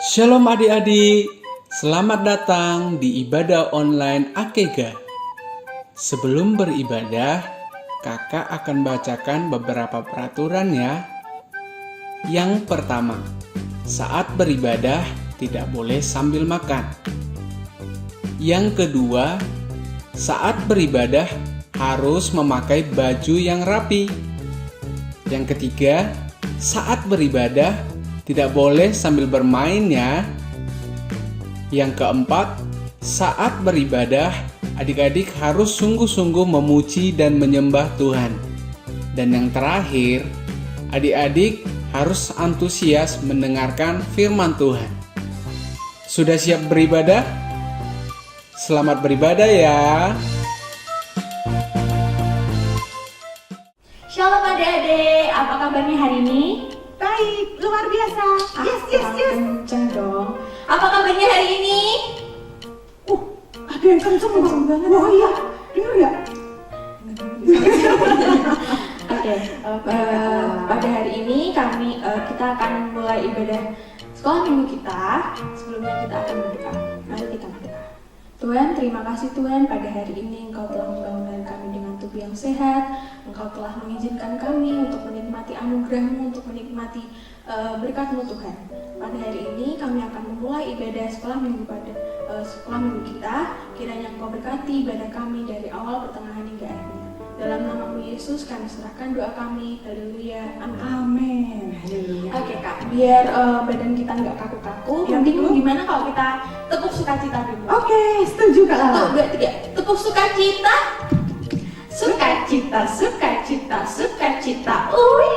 Shalom adik-adik, selamat datang di ibadah online Akega. Sebelum beribadah, kakak akan bacakan beberapa peraturan ya. Yang pertama, saat beribadah tidak boleh sambil makan. Yang kedua, saat beribadah harus memakai baju yang rapi. Yang ketiga, saat beribadah tidak boleh sambil bermain ya. Yang keempat, saat beribadah, adik-adik harus sungguh-sungguh memuji dan menyembah Tuhan. Dan yang terakhir, adik-adik harus antusias mendengarkan firman Tuhan. Sudah siap beribadah? Selamat beribadah ya. Shalom adik-adik, apa kabarnya hari ini? Baik, luar biasa. Yes. Kenceng dong. Apa kabarnya hari ini? Ada yang kenceng banget. Oh iya, dengar nggak? Oke, pada hari ini kita akan mulai ibadah sekolah minggu kita. Sebelumnya kita akan berdoa. Mari kita berdoa. Tuhan, terima kasih Tuhan, pada hari ini Engkau telah membangunkan kami dengan tubuh yang sehat. Engkau telah mengizinkan kami untuk menikmati anugerah-Mu, untuk menikmati berkat-Mu Tuhan. Pada hari ini kami akan memulai ibadah sekolah minggu kita. Kiranya Engkau berkati ibadah kami dari awal, pertengahan hingga akhirnya. Dalam nama-Mu Yesus kami serahkan doa kami. Haleluya. Amin. Haleluya. Oke Kak, biar badan kita nggak kaku-kaku, Ya, mending Bu. gimana kalau kita tepuk sukacita dulu? Oke, setuju Kak Lala. 1, 2, 3, tepuk sukacita. Sukacita. Ui.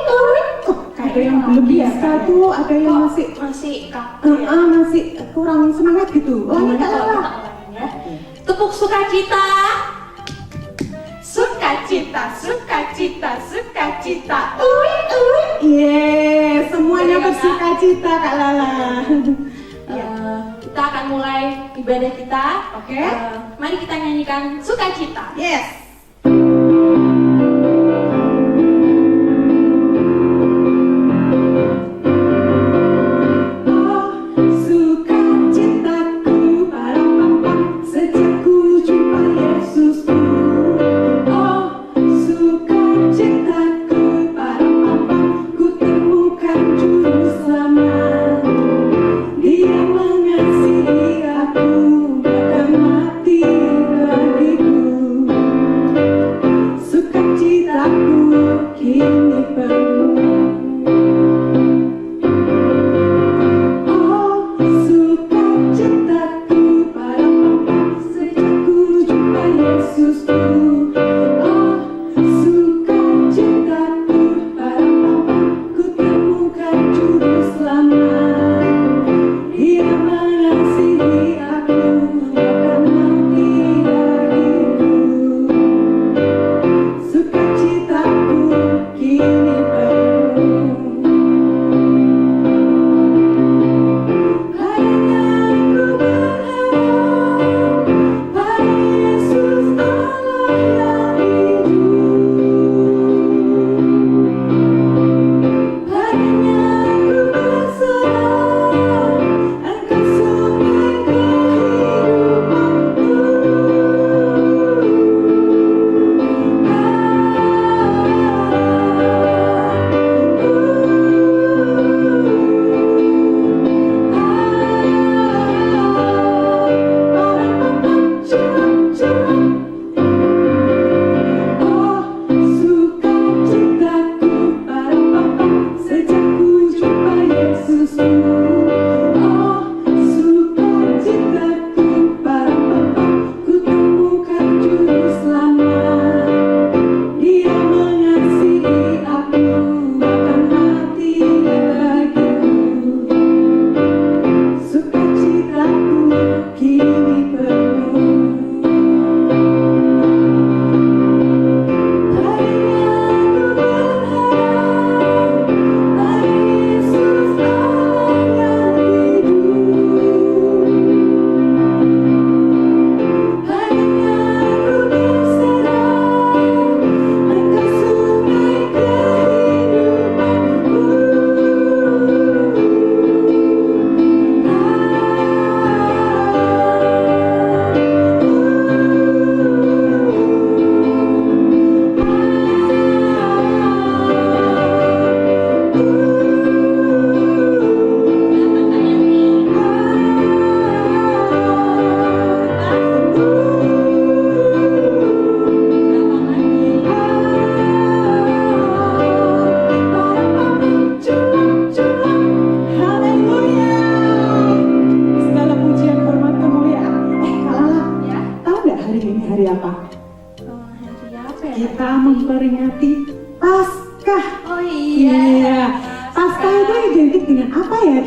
Ada yang belum bisa tuh, ada yang masih kaku ya. masih kurang semangat gitu. Gimana Kak kalau Lala. kita ulangin ya? Tepuk sukacita. Sukacita. Ui. Yes, semuanya Oke, Kak. bersuka cita Kak Lala. Kita akan mulai ibadah kita. Oke. Mari kita nyanyikan sukacita. Yes. Sukacitaku parampam sejak ku jumpa Yesusku. Oh, sukacitaku parampam ku temukan juru selamat. Dia mengasihi aku, bahkan mati bagiku. Suka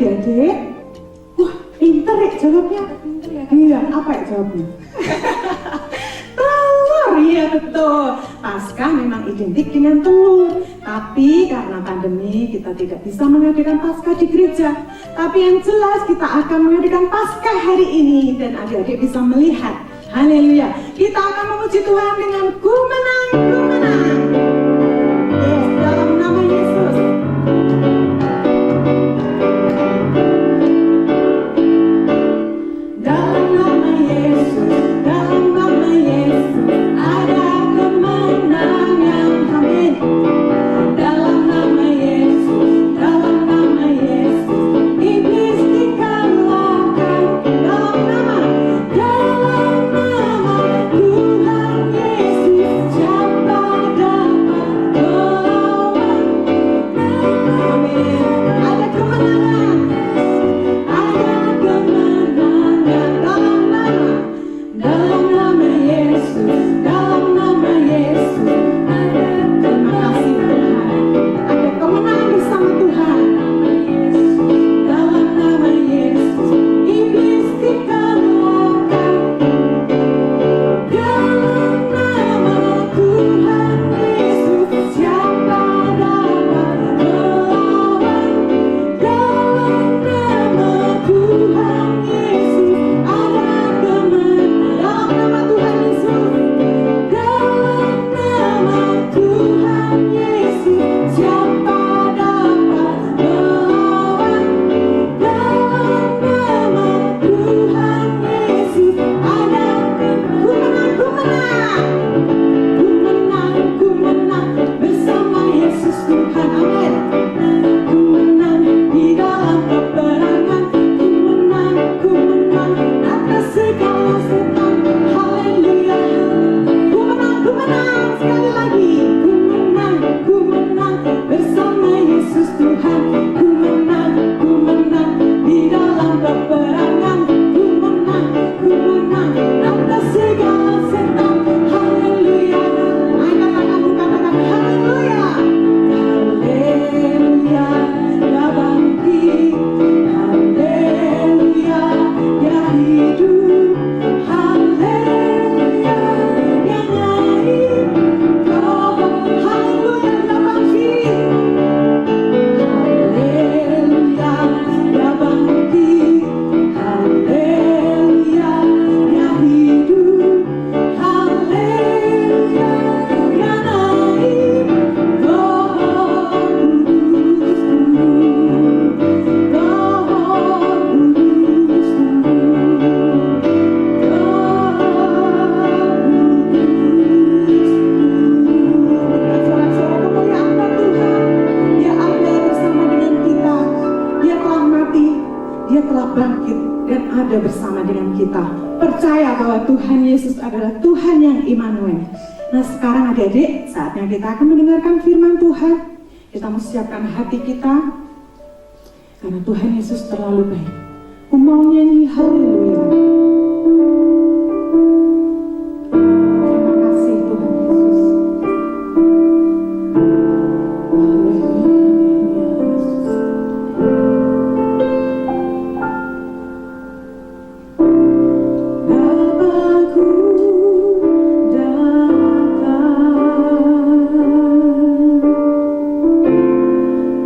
adik-adik? Wah, pinter ya jawabnya. Pinter ya, Kak. Iya, apa ya jawabnya? Telur, iya betul. Paskah memang identik dengan telur. Tapi karena pandemi kita tidak bisa mengadakan Paskah di gereja. Tapi yang jelas kita akan mengadakan Paskah hari ini dan adik-adik bisa melihat. Haleluya. Kita akan memuji Tuhan dengan ku menang, ku menang. Yes, dalam nama Yesus. Dalam nama Yesus, dalam nama Yesus ada kemenangan. Amin. Dalam nama Yesus, dalam nama Yesus iblis dikalahkan. Dalam nama Tuhan Yesus siapa dapat melawan? Amin. Ada kemenangan. Ada kemenangan dalam nama Yesus, dalam nama Yesus. Terima kasih Tuhan. Ada kemenangan bersama Tuhan. Dalam nama Yesus, iblis dikalahkan. Dalam nama Tuhan Yesus, siapa dapat melawan? Dalam nama Tuhan Yesus ada kemenangan. Dalam nama Tuhan Yesus, dalam nama Tuhan Yesus siapa dapat melawan? Dalam nama Tuhan Yesus ada kemenangan. Ku menang bersama Yesus Tuhan. Amin. Ku menang di dalam peperangan. Ku menang atas segala setan. Haleluya. Ku menang sekali lagi. Ku menang bersama Yesus Tuhan. Ku menang di dalam peperangan. Ku menang atas segala setan. Haleluya. Angkat tanganmu, katakan haleluya. Haleluya, dia bangkit. Haleluya, dia hidup. Haleluya, dia naik. Oh, haleluya, dia bangkit. Haleluya, dia bangkit. Haleluya, dia hidup. Haleluya, dia naik. Roh Sorak-sorak kemuliaan Tuhan. Dia ada bersama dengan kita. Dia telah mati, dia telah bangkit dan ada bersama dengan kita. Percaya bahwa Tuhan Yesus adalah Tuhan yang Immanuel. Nah sekarang adik-adik, saatnya kita akan mendengarkan firman Tuhan. Kita mau siapkan hati kita karena Tuhan Yesus terlalu baik. Aku mau nyanyi haleluya. Terima kasih Tuhan Yesus. Haleluya Yesus. Bapakku datang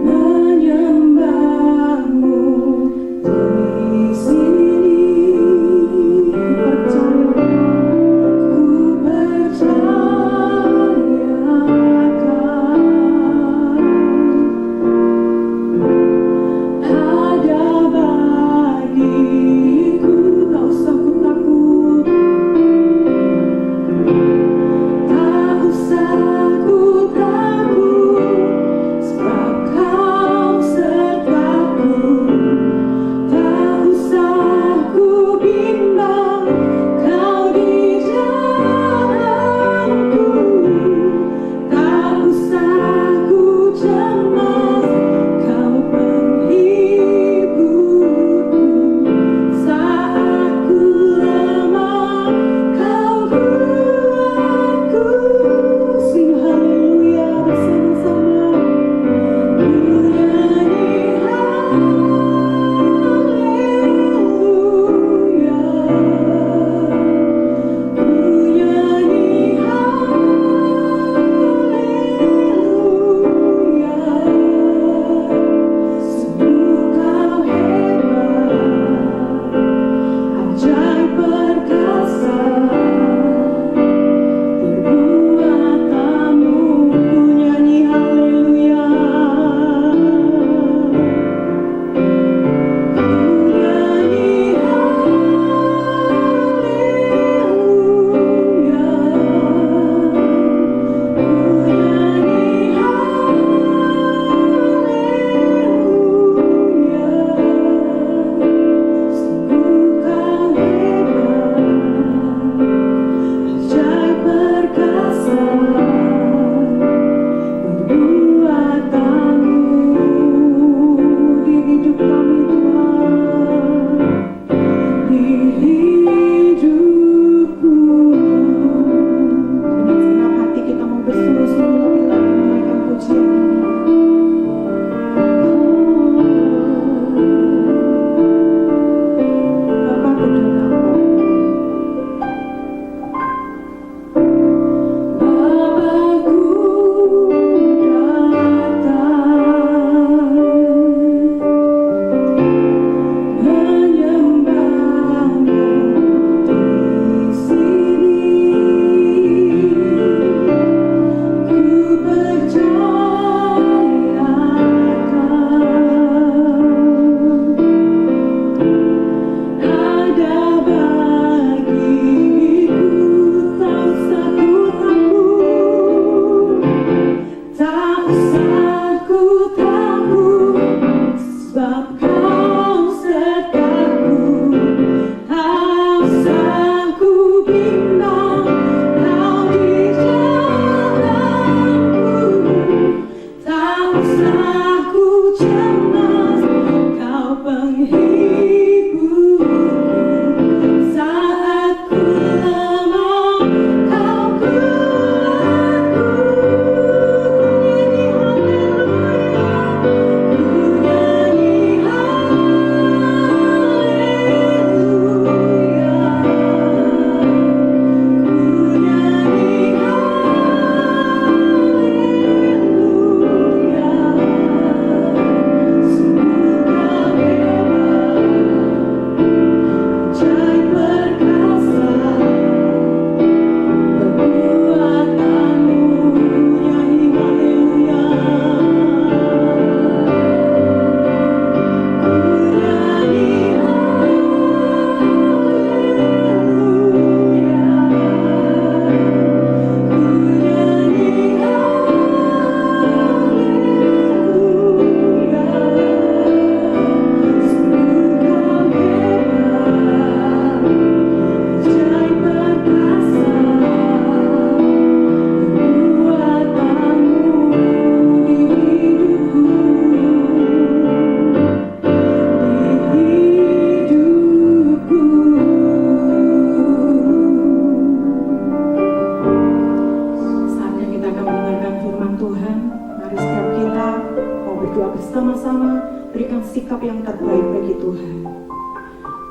menyembahmu di sini.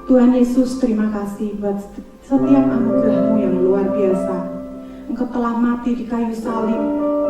Tuhan Yesus, terima kasih buat setiap anugerah-Mu yang luar biasa. Engkau telah mati di kayu salib,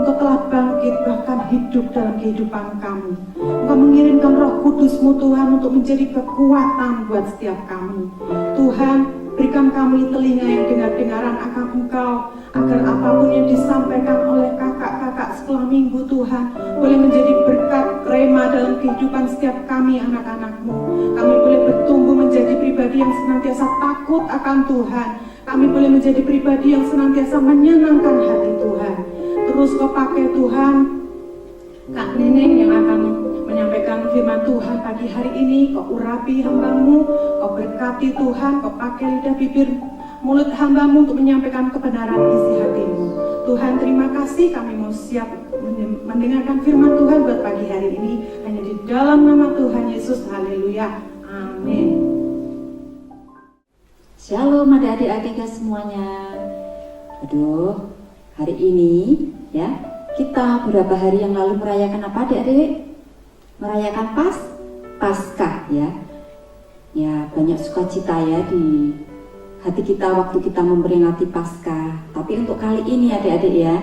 Engkau telah bangkit bahkan hidup dalam kehidupan kami. Engkau mengirimkan Roh Kudus-Mu Tuhan untuk menjadi kekuatan buat setiap kami. Tuhan, berikan kami telinga yang dengar-dengaran akan Engkau, agar apapun yang disampaikan oleh kakak-kakak setelah minggu Tuhan boleh menjadi berkat rema dalam kehidupan setiap kami anak-anak-Mu. Kami boleh bertumbuh menjadi pribadi yang senantiasa takut akan Tuhan. Kami boleh menjadi pribadi yang senantiasa menyenangkan hati Tuhan. Terus Kau pakai Tuhan Kak Neneng yang akan menyampaikan firman Tuhan pagi hari ini. Kau urapi hamba-Mu, Kau berkati Tuhan, Kau pakai lidah bibir mulut hamba-Mu untuk menyampaikan kebenaran isi hati-Mu. Tuhan, terima kasih, kami mau siap mendengarkan firman Tuhan buat pagi hari ini. Hanya di dalam nama Tuhan Yesus, haleluya, amin. Shalom adik-adik AKK semuanya. Aduh, hari ini ya, kita beberapa hari yang lalu merayakan apa adik-adik? Merayakan Paskah ya. Ya, banyak sukacita ya di hati kita waktu kita memperingati Paskah. Tapi untuk kali ini adik-adik ya,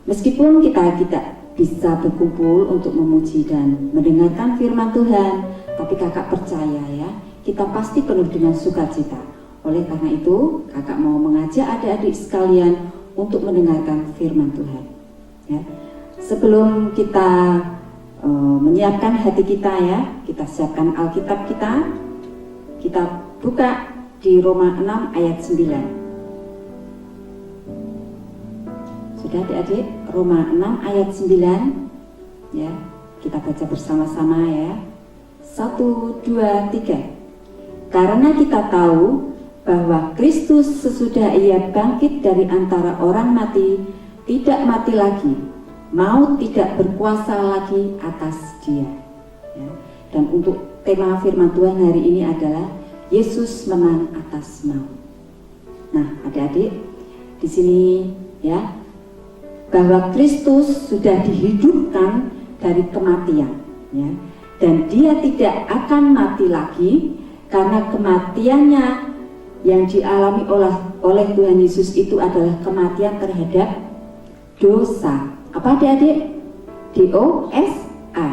meskipun kita tidak bisa berkumpul untuk memuji dan mendengarkan firman Tuhan, tapi kakak percaya ya, kita pasti penuh dengan sukacita. Oleh karena itu, kakak mau mengajak adik-adik sekalian untuk mendengarkan firman Tuhan ya. Sebelum kita menyiapkan hati kita ya, kita siapkan Alkitab kita buka di Roma 6 ayat 9. Sudah adik-adik, Roma 6 ayat 9 ya, kita baca bersama-sama ya. 1, 2, 3. Karena kita tahu bahwa Kristus sesudah Ia bangkit dari antara orang mati tidak mati lagi, maut tidak berkuasa lagi atas Dia ya. Dan untuk tema firman Tuhan hari ini adalah Yesus menang atas maut. Nah, adik-adik, di sini ya, bahwa Kristus sudah dihidupkan dari kematian ya, dan Dia tidak akan mati lagi karena kematiannya yang dialami oleh Tuhan Yesus itu adalah kematian terhadap dosa. Apa adik-adik? D-O-S-A,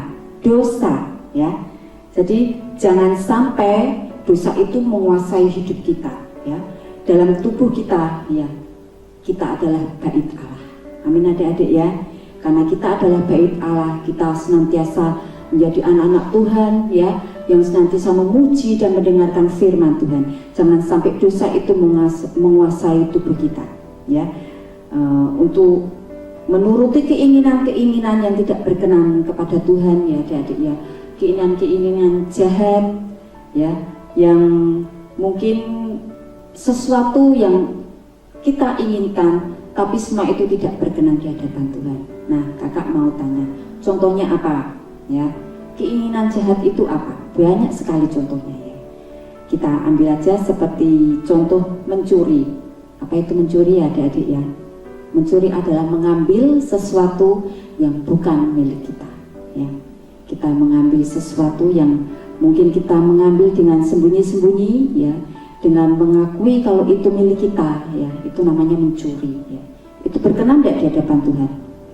dosa ya. Jadi jangan sampai dosa itu menguasai hidup kita ya. Dalam tubuh kita ya, kita adalah bait Allah. Amin adik-adik ya. Karena kita adalah bait Allah, kita senantiasa menjadi anak-anak Tuhan ya, yang senantiasa memuji dan mendengarkan firman Tuhan. Jangan sampai dosa itu menguasai tubuh kita ya, untuk menuruti keinginan-keinginan yang tidak berkenan kepada Tuhan ya adik-adik ya. Keinginan-keinginan jahat ya, yang mungkin sesuatu yang kita inginkan tapi semua itu tidak berkenan di hadapan Tuhan. Nah, kakak mau tanya, contohnya apa ya? keinginan jahat itu apa? Banyak sekali contohnya ya. Kita ambil aja seperti contoh mencuri. Apa itu mencuri ya adik-adik ya? Mencuri adalah mengambil sesuatu yang bukan milik kita ya. Kita mengambil sesuatu yang mungkin kita mengambil dengan sembunyi-sembunyi ya, dengan mengakui kalau itu milik kita ya, itu namanya mencuri ya. Itu berkenan tidak di hadapan Tuhan?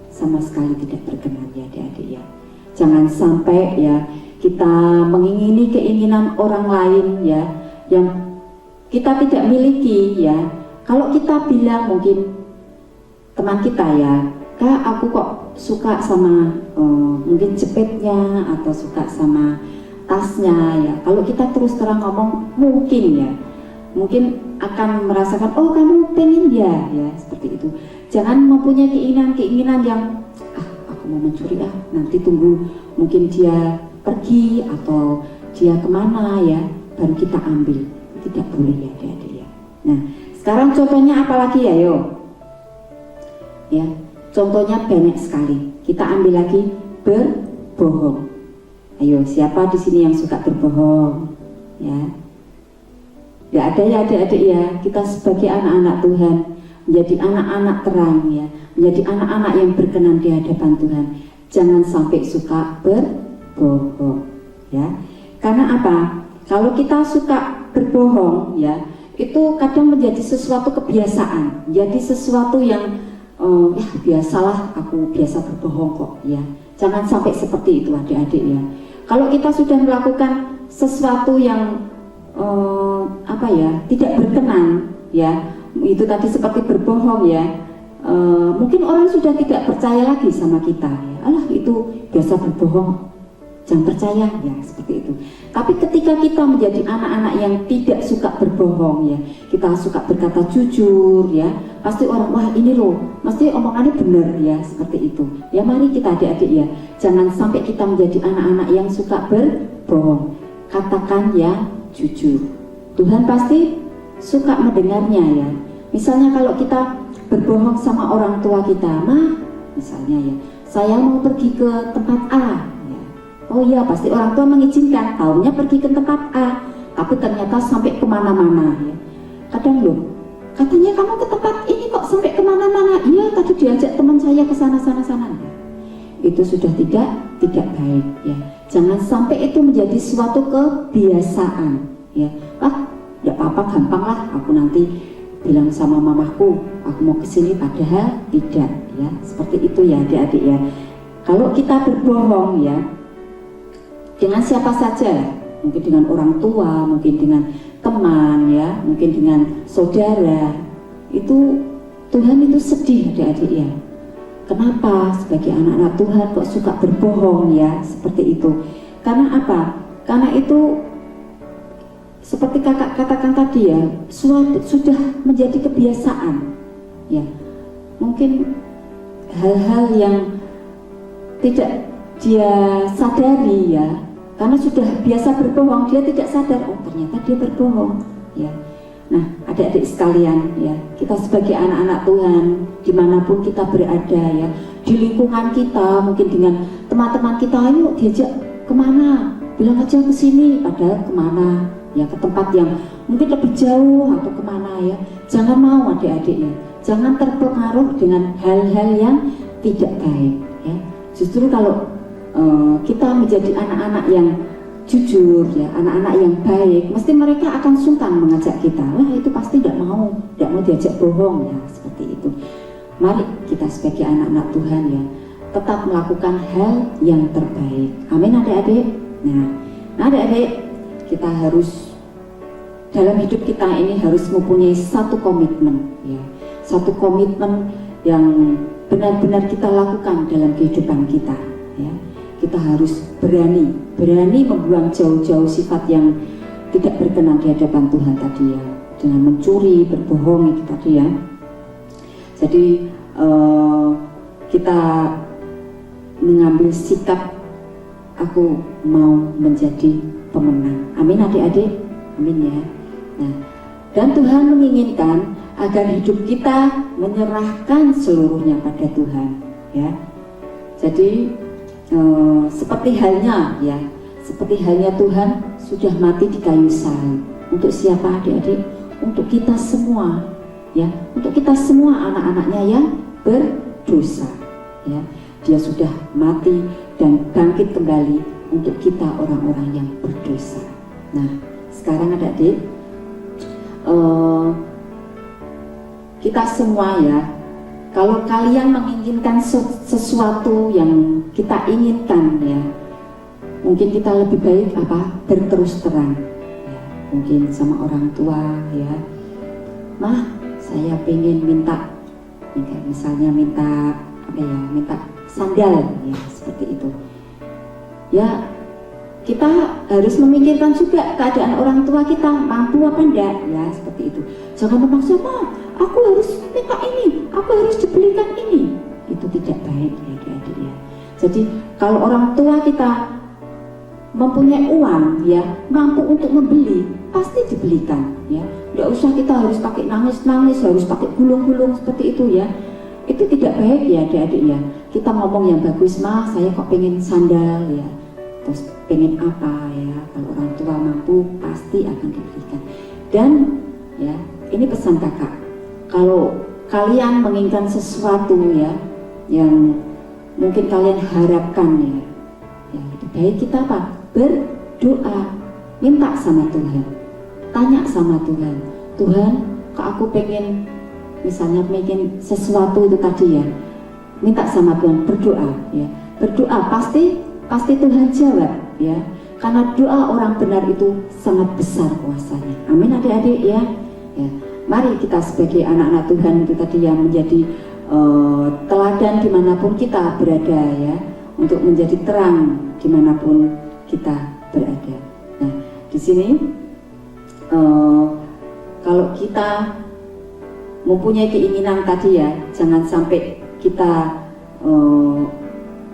Sama sekali tidak berkenan ya adik-adik ya. Jangan sampai ya kita mengingini keinginan orang lain ya yang kita tidak miliki ya. Kalau kita bilang mungkin teman kita ya, Kak aku kok suka sama mungkin jepitnya atau suka sama tasnya ya. Kalau kita terus terang ngomong mungkin ya, mungkin akan merasakan oh kamu pengen ya seperti itu. Jangan mempunyai keinginan yang aku mau mencuri nanti tunggu mungkin dia pergi atau dia kemana ya baru kita ambil. Tidak boleh ya adik-adik ya. Nah sekarang contohnya apa lagi ya yo ya, contohnya banyak sekali. Kita ambil lagi berbohong. Ayo siapa di sini yang suka berbohong ya? Tidak ada ya adik-adik ya. Kita sebagai anak-anak Tuhan menjadi anak-anak terang ya, menjadi anak-anak yang berkenan di hadapan Tuhan. Jangan sampai suka berbohong ya. Karena apa? Kalau kita suka berbohong ya, itu kadang menjadi sesuatu kebiasaan, jadi sesuatu yang ya biasalah aku biasa berbohong kok ya. Jangan sampai seperti itu adik-adik ya. Kalau kita sudah melakukan sesuatu yang apa ya tidak berkenan ya, itu tadi seperti berbohong ya, mungkin orang sudah tidak percaya lagi sama kita ya. Alah itu biasa berbohong, jangan percaya ya seperti itu. Tapi ketika kita menjadi anak-anak yang tidak suka berbohong ya, kita suka berkata jujur ya, pasti orang wah ini loh mesti omongannya benar ya seperti itu ya. Mari kita adik-adik ya, jangan sampai kita menjadi anak-anak yang suka berbohong. Katakan ya jujur, Tuhan pasti suka mendengarnya ya. Misalnya kalau kita berbohong sama orang tua kita, misalnya ya saya mau pergi ke tempat A ya. Oh iya pasti orang tua mengizinkan, taunya pergi ke tempat A tapi ternyata sampai kemana-mana ya. Kadang loh katanya kamu ke tempat ini kok sampai kemana-mana. Iya tadi diajak teman saya ke sana-sana ya. Itu sudah tidak baik ya. Jangan sampai itu menjadi suatu kebiasaan ya. Tidak apa-apa, gampang lah aku nanti bilang sama mamaku aku mau kesini, padahal tidak ya. Seperti itu ya adik-adik ya. Kalau kita berbohong ya dengan siapa saja, mungkin dengan orang tua, mungkin dengan teman ya, mungkin dengan saudara, itu Tuhan itu sedih adik-adik ya. Kenapa sebagai anak-anak Tuhan kok suka berbohong ya seperti itu? Karena apa? Karena itu seperti kakak katakan tadi ya, sudah menjadi kebiasaan ya. Mungkin hal-hal yang tidak dia sadari ya, karena sudah biasa berbohong, dia tidak sadar oh ternyata dia berbohong ya. Nah adik-adik sekalian ya, kita sebagai anak-anak Tuhan dimanapun kita berada ya, di lingkungan kita mungkin dengan teman-teman kita, ayo diajak kemana, bilang aja ke sini, padahal kemana ya, ke tempat yang mungkin lebih jauh atau kemana ya. Jangan mau adik-adik ya, jangan terpengaruh dengan hal-hal yang tidak baik ya. Justru kalau kita menjadi anak-anak yang jujur ya, anak-anak yang baik, mesti mereka akan sungkan mengajak kita. Wah itu pasti tidak mau diajak bohong ya, seperti itu. Mari kita sebagai anak-anak Tuhan ya, tetap melakukan hal yang terbaik. Amin adik-adik. Nah adik-adik, kita harus dalam hidup kita ini harus mempunyai satu komitmen ya, satu komitmen yang benar-benar kita lakukan dalam kehidupan kita ya. Kita harus berani membuang jauh-jauh sifat yang tidak berkenan di hadapan Tuhan tadi ya, dengan mencuri, berbohong itu tadi ya. Jadi kita mengambil sikap aku mau menjadi pemenang. Amin adik-adik, amin ya. Nah, dan Tuhan menginginkan agar hidup kita menyerahkan seluruhnya pada Tuhan ya. Jadi seperti halnya Tuhan sudah mati di kayu salib. Untuk siapa adik-adik? Untuk kita semua, ya, untuk kita semua anak-anaknya yang berdosa, ya. Dia sudah mati dan bangkit kembali untuk kita orang-orang yang berdosa. Nah, sekarang adik-adik, kita semua ya, kalau kalian menginginkan sesuatu yang kita inginkan ya, mungkin kita lebih baik berterus terang ya, mungkin sama orang tua ya, mah saya pengen minta misalnya minta sandal ya, seperti itu ya. Kita harus memikirkan juga keadaan orang tua kita, mampu apa enggak ya, seperti itu. Jangan memaksa, "Ma, aku harus minta ini, aku harus dibelikan ini." Itu tidak baik ya adik-adik ya. Jadi kalau orang tua kita mempunyai uang ya, mampu untuk membeli, pasti dibelikan ya. Enggak usah kita harus pakai nangis-nangis, harus pakai gulung-gulung seperti itu ya. Itu tidak baik ya adik-adik ya. Kita ngomong yang bagus, "Ma, saya kok pengen sandal ya." Terus pengen apa ya, kalau orang tua mampu pasti akan diberikan. Dan ya, ini pesan kakak, kalau kalian menginginkan sesuatu ya yang mungkin kalian harapkan ya, lebih baik kita berdoa, minta sama Tuhan, tanya sama Tuhan, "Tuhan, kok aku pengen misalnya pengen sesuatu itu tadi ya," minta sama Tuhan, berdoa ya, berdoa pasti Tuhan jawab ya, karena doa orang benar itu sangat besar kuasanya. Amin adik-adik ya. Mari kita sebagai anak-anak Tuhan itu tadi yang menjadi teladan dimanapun kita berada ya, untuk menjadi terang dimanapun kita berada. Nah, di sini kalau kita mempunyai keinginan tadi ya, jangan sampai kita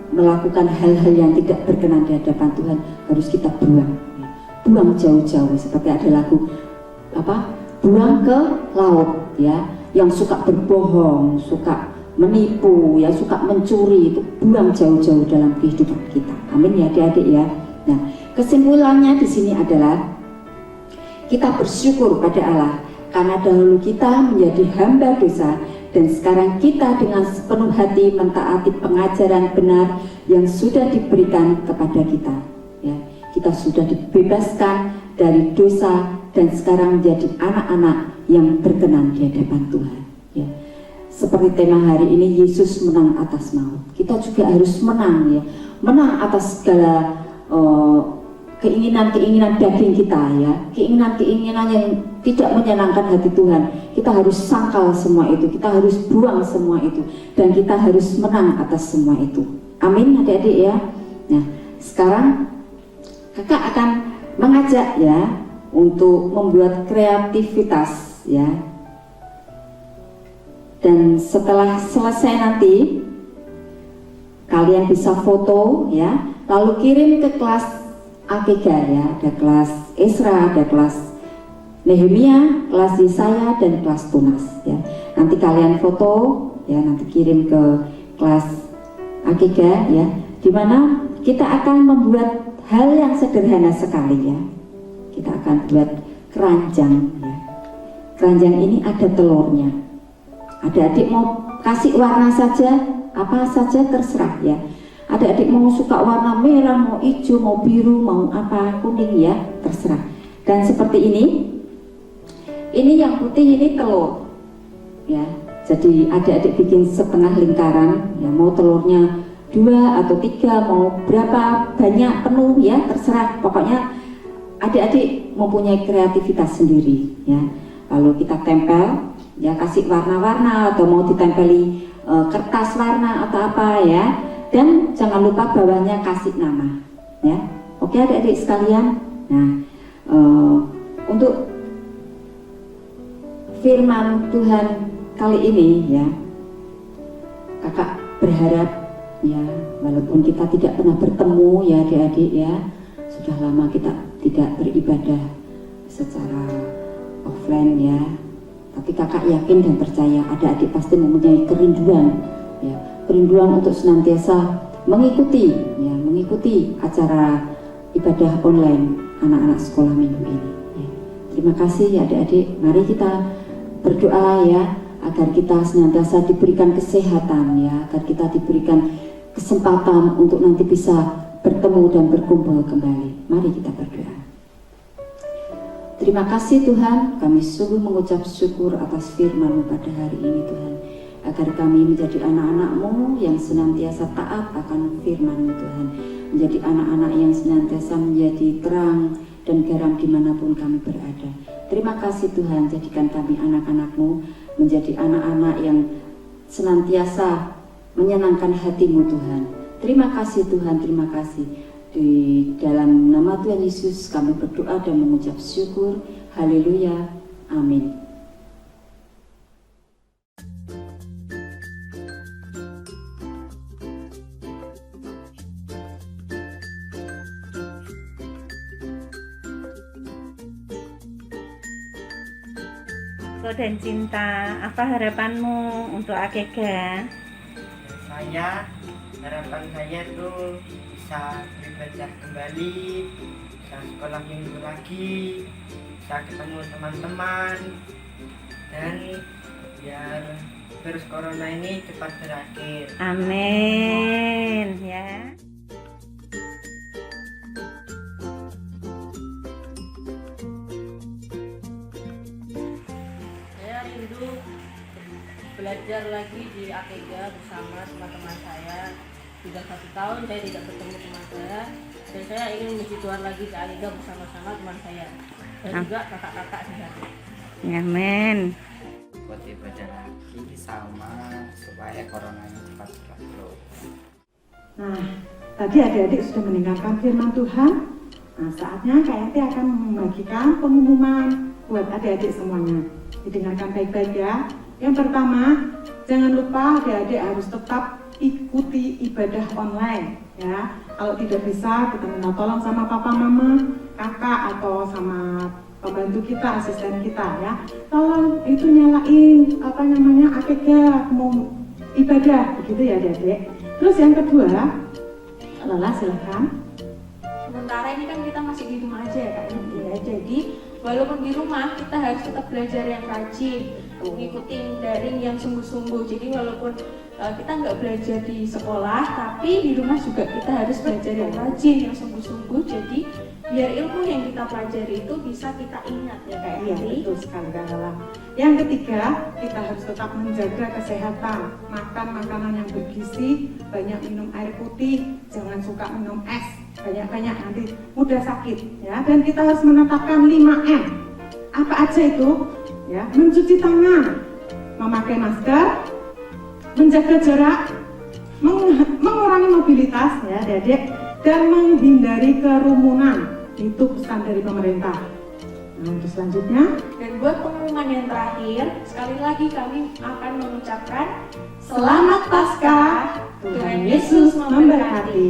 melakukan hal-hal yang tidak berkenan di hadapan Tuhan, harus kita buang ya. Buang jauh-jauh, seperti ada lagu buang ke laut ya, yang suka berbohong, suka menipu ya, suka mencuri, itu buang jauh-jauh dalam kehidupan kita. Amin ya adik-adik ya. Nah, kesimpulannya di sini adalah kita bersyukur pada Allah karena dahulu kita menjadi hamba dosa, dan sekarang kita dengan sepenuh hati mentaati pengajaran benar yang sudah diberikan kepada kita ya. Kita sudah dibebaskan dari dosa dan sekarang menjadi anak-anak yang berkenan di hadapan Tuhan ya. Seperti tema hari ini, Yesus menang atas maut. Kita juga harus menang ya, menang atas segala keinginan-keinginan daging kita ya, keinginan-keinginan yang tidak menyenangkan hati Tuhan. Kita harus sangkal semua itu, kita harus buang semua itu, dan kita harus menang atas semua itu. Amin adik-adik ya. Nah, sekarang kakak akan mengajak ya untuk membuat kreativitas ya. Dan setelah selesai nanti kalian bisa foto ya, lalu kirim ke kelas AKG ya, ada kelas Esra, ada kelas Nehemia, kelas Yesaya, dan kelas Tunas ya. Nanti kalian foto ya, nanti kirim ke kelas AKG ya, dimana kita akan membuat hal yang sederhana sekali ya. Kita akan buat keranjang ya. Keranjang ini ada telurnya. Adik-adik mau kasih warna saja, apa saja terserah ya. Adik-adik mau suka warna merah, mau hijau, mau biru, mau apa, kuning ya, terserah. Dan seperti ini yang putih ini telur ya. Jadi adik-adik bikin setengah lingkaran ya, mau telurnya 2 atau 3, mau berapa banyak penuh ya, terserah. Pokoknya adik-adik mempunyai kreativitas sendiri ya. Lalu kita tempel ya, kasih warna-warna atau mau ditempeli kertas warna atau apa ya. Dan jangan lupa bawahnya kasih nama ya. Oke adik-adik sekalian. Nah, untuk firman Tuhan kali ini ya, kakak berharap ya, walaupun kita tidak pernah bertemu ya adik-adik ya, sudah lama kita tidak beribadah secara offline ya, tapi kakak yakin dan percaya adik-adik pasti mempunyai kerinduan ya, kerinduan untuk senantiasa mengikuti acara ibadah online anak-anak sekolah minggu ini. Ya. Terima kasih ya adik-adik. Mari kita berdoa ya agar kita senantiasa diberikan kesehatan ya, agar kita diberikan kesempatan untuk nanti bisa bertemu dan berkumpul kembali. Mari kita berdoa. Terima kasih Tuhan, kami sungguh mengucap syukur atas firman-Mu pada hari ini Tuhan, agar kami menjadi anak-anak-Mu yang senantiasa taat akan firman-Mu Tuhan, menjadi anak-anak yang senantiasa menjadi terang dan garam dimanapun kami berada. Terima kasih Tuhan, jadikan kami anak-anak-Mu menjadi anak-anak yang senantiasa menyenangkan hati-Mu Tuhan. Terima kasih Tuhan, terima kasih. Di dalam nama Tuhan Yesus kami berdoa dan mengucap syukur. Haleluya. Amin. Dan cinta, apa harapanmu untuk AKG? Harapan saya tuh bisa belajar kembali, bisa sekolah minggu lagi, bisa ketemu teman-teman, dan biar virus corona ini cepat berakhir. Amin ya. Belajar lagi di AKG bersama teman-teman saya. Sudah 1 tahun saya tidak bertemu teman saya, dan saya ingin memuji Tuhan lagi di AKG bersama-sama teman saya dan juga kakak-kakak di sana. Amin. Buat ibadah lagi sama supaya coronanya cepat berlalu. Nah, tadi adik-adik sudah mendengarkan firman Tuhan. Nah, saatnya KMT akan membagikan pengumuman buat adik-adik semuanya. Didengarkan baik-baik ya. Yang pertama, jangan lupa adik-adik harus tetap ikuti ibadah online ya. Kalau tidak bisa, kita minta tolong sama papa mama, kakak atau sama pembantu kita, asisten kita ya. Tolong itu nyalain AKG mau ibadah begitu ya adik-adik. Terus yang kedua, Lala silahkan. Sementara ini kan kita masih di rumah aja ya Kak Yanti ya. Jadi walaupun di rumah kita harus tetap belajar yang rajin, ngikutin daring yang sungguh-sungguh. Jadi walaupun kita nggak belajar di sekolah, tapi di rumah juga kita harus belajar yang rajin, yang sungguh-sungguh. Jadi biar ilmu yang kita pelajari itu bisa kita ingat ya Kak Iya, Yanti. betul sekali Kak Lala. Yang ketiga, kita harus tetap menjaga kesehatan, makan makanan yang bergizi, banyak minum air putih, jangan suka minum es banyak-banyak, nanti mudah sakit ya. Dan kita harus menetapkan 5M. Apa aja itu? Ya, mencuci tangan, memakai masker, menjaga jarak, mengurangi mobilitas ya adik-adik, dan menghindari kerumunan. Itu pesan dari pemerintah. Nah, untuk selanjutnya, Dan buat pengumuman yang terakhir, sekali lagi kami akan mengucapkan Selamat Paskah, Tuhan Yesus memberkati.